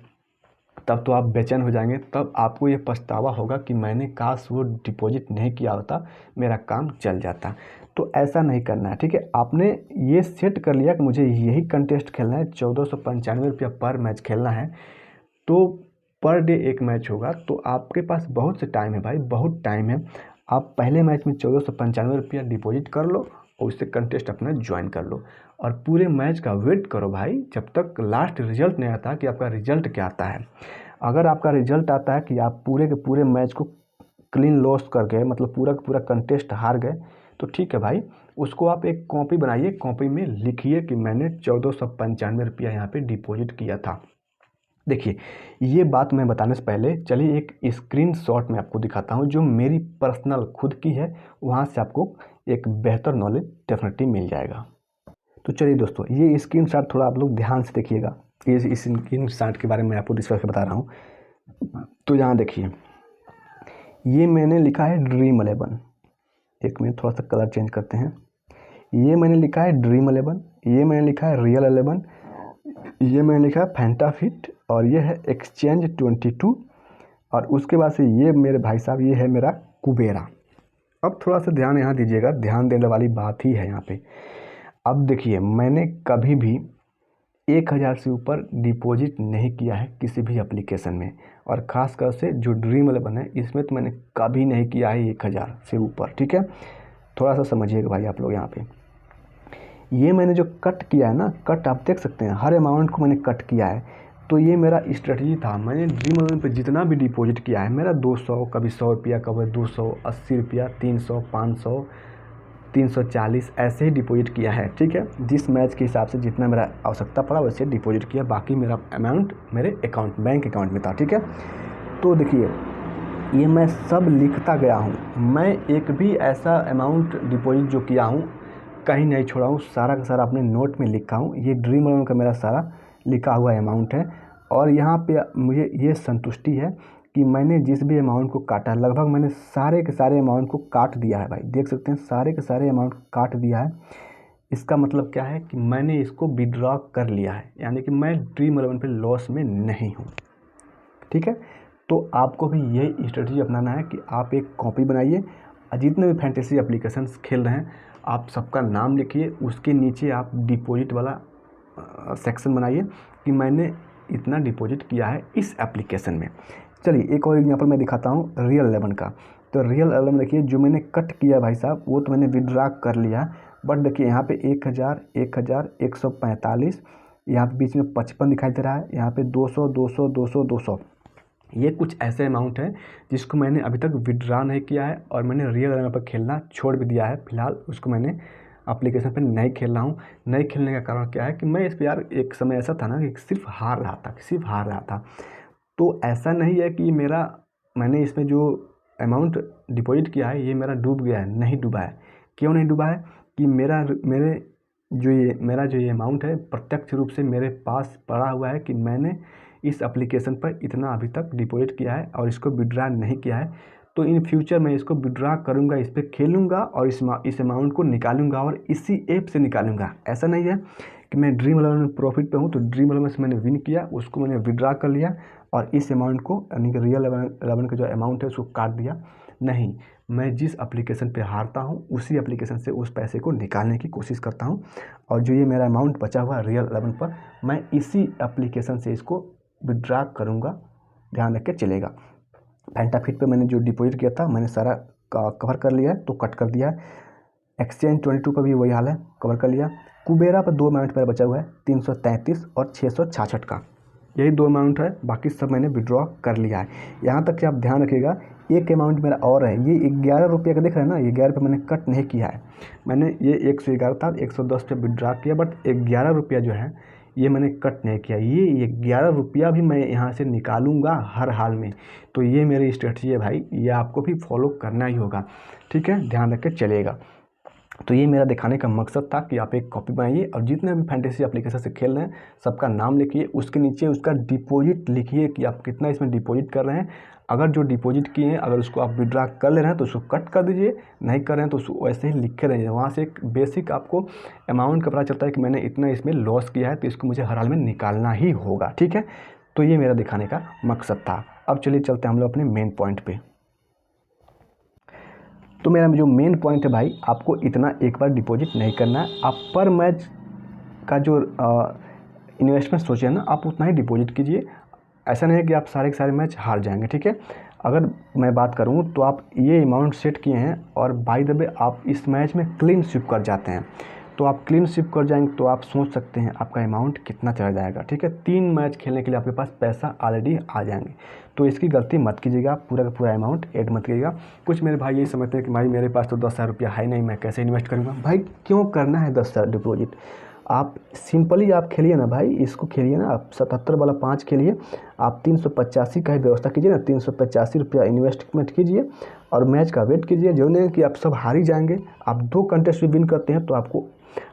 तब तो आप बेचैन हो जाएंगे। तब आपको ये पछतावा होगा कि मैंने काश वो डिपॉजिट नहीं किया होता, मेरा काम चल जाता। तो ऐसा नहीं करना है, ठीक है। आपने ये सेट कर लिया कि मुझे यही कंटेस्ट खेलना है, 1495 रुपया पर मैच खेलना है, तो पर डे एक मैच होगा। तो आपके पास बहुत से टाइम है भाई, बहुत टाइम है। आप पहले मैच में 1495 रुपया डिपॉजिट कर लो और उससे कंटेस्ट अपना ज्वाइन कर लो और पूरे मैच का वेट करो भाई, जब तक लास्ट रिजल्ट नहीं आता कि आपका रिजल्ट क्या आता है। अगर आपका रिजल्ट आता है कि आप पूरे के पूरे मैच को क्लीन लॉस कर गए, मतलब पूरा का पूरा कंटेस्ट हार गए, तो ठीक है भाई, उसको आप एक कॉपी बनाइए, कॉपी में लिखिए कि मैंने 1495 रुपया यहाँ पे डिपॉजिट किया था। देखिए ये बात मैं बताने से पहले चलिए एक स्क्रीनशॉट में आपको दिखाता हूँ जो मेरी पर्सनल खुद की है, वहाँ से आपको एक बेहतर नॉलेज डेफिनेटली मिल जाएगा। तो चलिए दोस्तों, ये स्क्रीनशॉट थोड़ा आप लोग ध्यान से देखिएगा। इस स्क्रीनशॉट के बारे में आपको डिस्कस बता रहा हूँ। तो यहाँ देखिए, ये मैंने लिखा है ड्रीम 11। एक मिनट, थोड़ा सा कलर चेंज करते हैं। ये मैंने लिखा है ड्रीम 11, ये मैंने लिखा है रियल 11, ये मैंने लिखा है फैंटाफिट और ये है एक्सचेंज 22 और उसके बाद से ये मेरे भाई साहब ये है मेरा कुबेरा। अब थोड़ा सा ध्यान यहाँ दीजिएगा, ध्यान देने वाली बात ही है यहाँ पे। अब देखिए मैंने कभी भी 1000 से ऊपर डिपॉजिट नहीं किया है किसी भी एप्लीकेशन में, और ख़ासकर से जो ड्रीम 11 है इसमें तो मैंने कभी नहीं किया है 1000 से ऊपर, ठीक है। थोड़ा सा समझिएगा भाई आप लोग यहाँ पे। ये मैंने जो कट किया है ना, कट आप देख सकते हैं, हर अमाउंट को मैंने कट किया है। तो ये मेरा स्ट्रेटजी था, मैंने ड्रीम 11 पे जितना भी डिपॉजिट किया है मेरा 200, कभी 100 रुपया, कभी 280 रुपया, 300, 500, 340 ऐसे ही डिपॉजिट किया है, ठीक है। जिस मैच के हिसाब से जितना मेरा आवश्यकता पड़ा वैसे डिपॉजिट किया, बाकी मेरा अमाउंट मेरे अकाउंट, बैंक अकाउंट में था, ठीक है। तो देखिए ये मैं सब लिखता गया हूँ, मैं एक भी ऐसा अमाउंट डिपॉजिट जो किया हूँ कहीं नहीं छोड़ा हूँ, सारा का सारा अपने नोट में लिखा हूँ। ये ड्रीम 11 का मेरा सारा लिखा हुआ अमाउंट है और यहाँ पे मुझे ये संतुष्टि है कि मैंने जिस भी अमाउंट को काटा, लगभग मैंने सारे के सारे अमाउंट को काट दिया है भाई, देख सकते हैं सारे के सारे अमाउंट काट दिया है। इसका मतलब क्या है कि मैंने इसको विड्रॉ कर लिया है, यानी कि मैं ड्रीम 11 पे लॉस में नहीं हूँ, ठीक है। तो आपको भी यही स्ट्रेटजी अपनाना है कि आप एक कॉपी बनाइए, जितने भी फैंटेसी एप्लीकेशंस खेल रहे हैं आप सबका नाम लिखिए, उसके नीचे आप डिपॉजिट वाला सेक्शन बनाइए कि मैंने इतना डिपॉजिट किया है इस एप्लीकेशन में। चलिए एक और एग्जांपल मैं दिखाता हूँ रियल 11 का। तो रियल 11 देखिए, जो मैंने कट किया भाई साहब वो तो मैंने विड्रा कर लिया, बट देखिए यहाँ पे 1000, 1000, 145, यहाँ पे बीच में 55 दिखाई दे रहा है, यहाँ पे 200, 200, 200, 200, ये कुछ ऐसे अमाउंट है जिसको मैंने अभी तक विड्रा नहीं किया है और मैंने रियल 11 पर खेलना छोड़ भी दिया है। फिलहाल उसको मैंने एप्लीकेशन पे नहीं खेल रहा हूँ। नहीं खेलने का कारण क्या है कि मैं इस पर यार एक समय ऐसा था ना कि सिर्फ हार रहा था, सिर्फ हार रहा था। तो ऐसा नहीं है कि मैंने इसमें जो अमाउंट डिपॉजिट किया है ये मेरा डूब गया है, नहीं डूबा है। क्यों नहीं डूबा है कि मेरे जो ये अमाउंट है प्रत्यक्ष रूप से मेरे पास पड़ा हुआ है कि मैंने इस एप्लीकेशन पर इतना अभी तक डिपॉजिट किया है और इसको विड्रा नहीं किया है। तो इन फ्यूचर मैं इसको विड्रा करूँगा, इस पर खेलूँगा और इस अमाउंट को निकालूंगा और इसी ऐप से निकालूंगा। ऐसा नहीं है कि मैं ड्रीम 11 में प्रॉफिट पे हूँ तो ड्रीम 11 से मैंने विन किया, उसको मैंने विड्रा कर लिया और इस अमाउंट को यानी कि रियल 11 का जो अमाउंट है उसको काट दिया। नहीं, मैं जिस एप्लीकेशन पे हारता हूँ उसी एप्लीकेशन से उस पैसे को निकालने की कोशिश करता हूँ और जो ये मेरा अमाउंट बचा हुआ है रियल 11 पर, मैं इसी एप्लीकेशन से इसको विड्रा करूँगा। ध्यान रख के चलेगा। फैंटाफिट पे मैंने जो डिपॉजिट किया था मैंने सारा कवर कर लिया है तो कट कर दिया है। एक्सचेंज 22 पर भी वही हाल है, कवर कर लिया। कुबेरा पर 2 अमाउंट मेरा बचा हुआ है 333 और 666 का, यही 2 अमाउंट है, बाकी सब मैंने विड्रॉ कर लिया है। यहाँ तक कि आप ध्यान रखिएगा एक अमाउंट मेरा और है, ये 11 रुपये का देख रहे हैं ना, ये 11 रुपये मैंने कट नहीं किया है। मैंने ये 111 था 110 पे विड्रॉ किया, बट 11 रुपया जो है ये मैंने कट नहीं किया। ये 11 रुपया भी मैं यहाँ से निकालूंगा हर हाल में। तो ये मेरी स्ट्रेटजी है भाई, ये आपको भी फॉलो करना ही होगा, ठीक है, ध्यान रख के चलिएगा। तो ये मेरा दिखाने का मकसद था कि आप एक कॉपी बनाइए और जितने भी फैंटेसी एप्लीकेशन से खेल रहे हैं सबका नाम लिखिए, उसके नीचे उसका डिपॉजिट लिखिए कि आप कितना इसमें डिपॉजिट कर रहे हैं। अगर जो डिपॉजिट किए हैं अगर उसको आप विड्रा कर ले रहे हैं तो उसको कट कर दीजिए, नहीं कर रहे हैं तो उसको वैसे ही लिखे रहिए। वहाँ से एक बेसिक आपको अमाउंट का पता चलता है कि मैंने इतना इसमें लॉस किया है तो इसको मुझे हर हाल में निकालना ही होगा, ठीक है। तो ये मेरा दिखाने का मकसद था। अब चलिए चलते हैं हम लोग अपने मेन पॉइंट पे। तो मेरा जो मेन पॉइंट है भाई, आपको इतना एक बार डिपॉजिट नहीं करना है। आप पर मैच का जो इन्वेस्टमेंट सोचे ना आप उतना ही डिपॉजिट कीजिए। ऐसा नहीं है कि आप सारे के सारे मैच हार जाएंगे, ठीक है। अगर मैं बात करूँ तो आप ये अमाउंट सेट किए हैं और बाय द वे आप इस मैच में क्लीन स्वीप कर जाते हैं, तो आप क्लीन स्वीप कर जाएंगे तो आप सोच सकते हैं आपका अमाउंट कितना चला जाएगा, ठीक है। 3 मैच खेलने के लिए आपके पास पैसा ऑलरेडी आ जाएंगे। तो इसकी गलती मत कीजिएगा, पूरा का पूरा अमाउंट ऐड मत कीजिएगा। कुछ मेरे भाई यही समझते हैं कि भाई मेरे पास तो 10,000 रुपया है नहीं, मैं कैसे इन्वेस्ट करूँगा। भाई क्यों करना है 10,000 डिपॉजिट, आप सिंपली आप खेलिए ना भाई, इसको खेलिए ना आप 77 वाला 5 खेलिए। आप 385 का ही व्यवस्था कीजिए ना, 385 रुपया इन्वेस्टमेंट कीजिए और मैच का वेट कीजिए। जो नहीं कि आप सब हार ही जाएंगे। आप 2 कंटेस्ट भी विन करते हैं तो आपको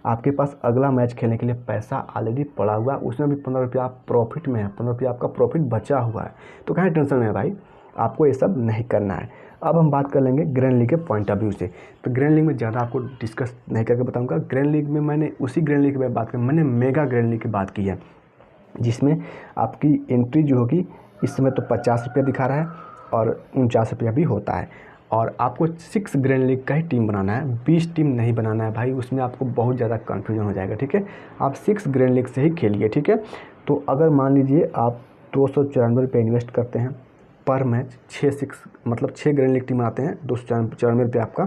आपके पास अगला मैच खेलने के लिए पैसा ऑलरेडी पड़ा हुआ है, उसमें भी 15 रुपया आप प्रॉफिट में है, 15 रुपया आपका प्रॉफिट बचा हुआ है। तो कहीं टेंशन है भाई, आपको ये सब नहीं करना है। अब हम बात कर लेंगे ग्रैंड लीग के पॉइंट ऑफ व्यू से। तो ग्रैंड लीग में ज़्यादा आपको डिस्कस नहीं करके बताऊंगा। ग्रैंड लीग में मैंने उसी ग्रैंड लीग की बात की, मैंने मेगा ग्रैंड लीग की बात की है, जिसमें आपकी एंट्री जो होगी इस समय तो 50 रुपया दिखा रहा है और 49 रुपया भी होता है। और आपको 6 ग्रैंड लीग का ही टीम बनाना है, 20 टीम नहीं बनाना है भाई, उसमें आपको बहुत ज़्यादा कन्फ्यूजन हो जाएगा, ठीक है। आप 6 ग्रैंड लीग से ही खेलिए, ठीक है। तो अगर मान लीजिए आप 294 रुपये इन्वेस्ट करते हैं पर मैच, 6 ग्रैंड लीग टीम बनाते हैं, 294 रुपये आपका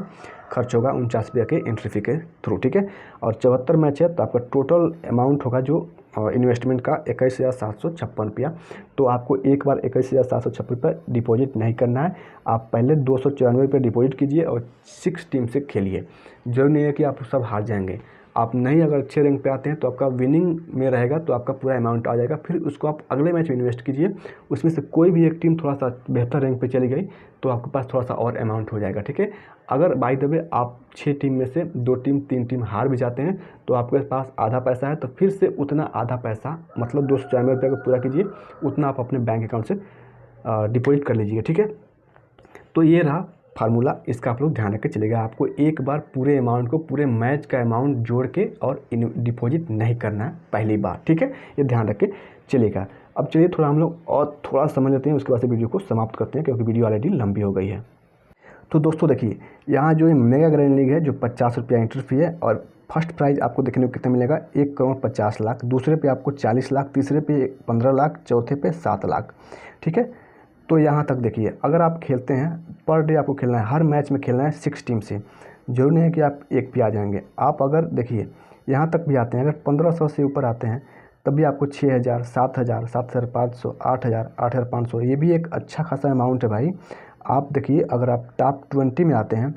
खर्च होगा 49 रुपये के एंट्री फी के थ्रू, ठीक है। और 74 मैच है तो आपका टोटल अमाउंट होगा जो इन्वेस्टमेंट का 21,756 रुपया। तो आपको एक बार 21,756 रुपये डिपॉजिट नहीं करना है, आप पहले 294 रुपये डिपॉजिट कीजिए और 6 टीम से खेलिए। जरूरी नहीं है कि आप सब हार जाएंगे, आप नहीं अगर अच्छे रैंक पे आते हैं तो आपका विनिंग में रहेगा तो आपका पूरा अमाउंट आ जाएगा। फिर उसको आप अगले मैच में इन्वेस्ट कीजिए, उसमें से कोई भी एक टीम थोड़ा सा बेहतर रैंक पे चली गई तो आपके पास थोड़ा सा और अमाउंट हो जाएगा, ठीक है। अगर बाय द वे आप 6 टीम में से 2 टीम 3 टीम हार भी जाते हैं तो आपके पास आधा पैसा है, तो फिर से उतना आधा पैसा मतलब 294 रुपये को पूरा कीजिए, उतना आप अपने बैंक अकाउंट से डिपॉजिट कर लीजिए, ठीक है। तो ये रहा फार्मूला, इसका आप लोग ध्यान रख के चलेगा। आपको एक बार पूरे अमाउंट को पूरे मैच का अमाउंट जोड़ के और डिपॉजिट नहीं करना है पहली बार, ठीक है, ये ध्यान रख के चलेगा। अब चलिए थोड़ा हम लोग और थोड़ा समझ लेते हैं, उसके बाद से वीडियो को समाप्त करते हैं क्योंकि वीडियो ऑलरेडी लंबी हो गई है। तो दोस्तों देखिए, यहाँ जो ये मेगा ग्रैंड लीग है जो 50 रुपया एंट्री फी है और फर्स्ट प्राइज़ आपको देखने को कितना मिलेगा 1,50,00,000, दूसरे पे आपको 40 लाख, तीसरे पे 15 लाख, चौथे पे 7 लाख, ठीक है। तो यहाँ तक देखिए, अगर आप खेलते हैं पर डे आपको खेलना है, हर मैच में खेलना है 6 टीम से, जरूरी नहीं है कि आप एक पे आ जाएंगे। आप अगर देखिए यहाँ तक भी आते हैं, अगर 1500 से ऊपर आते हैं तब भी आपको 6,000, 7,000, 7,500, 8,000, 8,500, ये भी एक अच्छा खासा अमाउंट है भाई। आप देखिए अगर आप टॉप 20 में आते हैं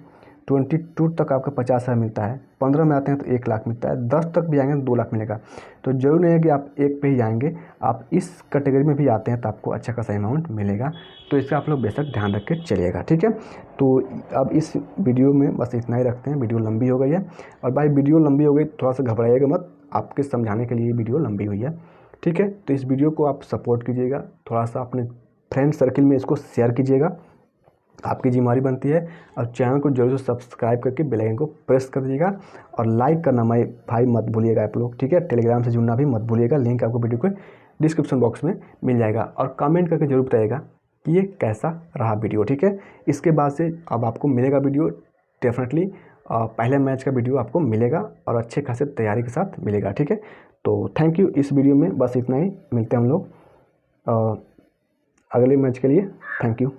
22 तक आपका 50,000 मिलता है, 15 में आते हैं तो 1 लाख मिलता है, 10 तक भी आएंगे तो 2 लाख मिलेगा। तो जरूर नहीं है कि आप एक पे ही जाएंगे, आप इस कैटेगरी में भी आते हैं तो आपको अच्छा खासा अमाउंट मिलेगा। तो इसका आप लोग बेशक ध्यान रख के चलिएगा, ठीक है। तो अब इस वीडियो में बस इतना ही रखते हैं, वीडियो लंबी हो गई है। और भाई वीडियो लंबी हो गई थोड़ा सा घबराइएगा मत, आपके समझाने के लिए वीडियो लंबी हुई है, ठीक है। तो इस वीडियो को आप सपोर्ट कीजिएगा, थोड़ा सा अपने फ्रेंड सर्किल में इसको शेयर कीजिएगा, आपकी जिम्मेदारी बनती है। और चैनल को जरूर से सब्सक्राइब करके बेल आइकन को प्रेस कर दीजिएगा और लाइक करना भाई मत भूलिएगा आप लोग, ठीक है। टेलीग्राम से जुड़ना भी मत भूलिएगा, लिंक आपको वीडियो के डिस्क्रिप्शन बॉक्स में मिल जाएगा। और कमेंट करके जरूर बताइएगा कि ये कैसा रहा वीडियो, ठीक है। इसके बाद से अब आपको मिलेगा वीडियो डेफिनेटली, पहले मैच का वीडियो आपको मिलेगा और अच्छे खासे तैयारी के साथ मिलेगा, ठीक है। तो थैंक यू, इस वीडियो में बस इतना ही, मिलते हैं हम लोग अगले मैच के लिए। Thank you.